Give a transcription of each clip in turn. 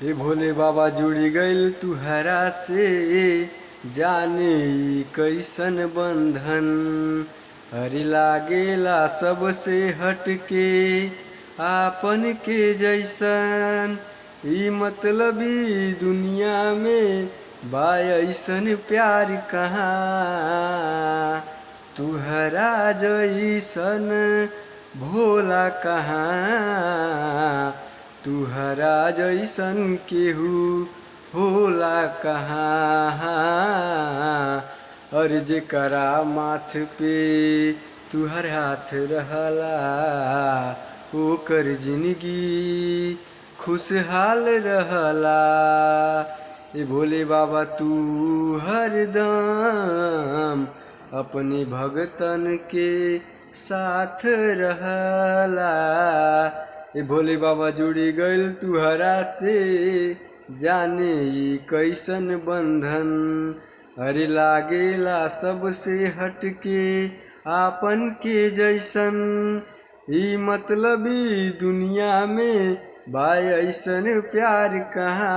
हे भोले बाबा जुड़ी गइल तुहरा से, जाने ई कैसन बंधन। हरि लागेला सबसे हटके, आपन के जैसन। ई मतलबी दुनिया में बा ऐसन प्यार कहाँ। तुहरा जैसन भोला कहाँ, तुहरा जैसन केहू होला कहाँ। और जेकरा माथ पे तुहर हाथ रहला, ओकर जिंदगी खुशहाल रहला। ए भोले बाबा तू हरदम अपने भगतन के साथ रहला। ए भोले बाबा जुड़ी गइल तुहरा से, जाने ई कैसन बंधन। अरे लागेला सबसे हटके, आपन के जैसन। ई मतलबी दुनिया में बा ऐसन प्यार कहाँ।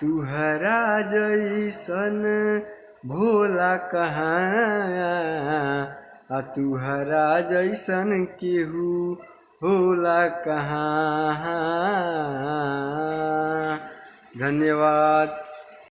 तुहरा जैसन भोला कहाँ, आ तुहरा जैसन केहू होला कहाँ। धन्यवाद।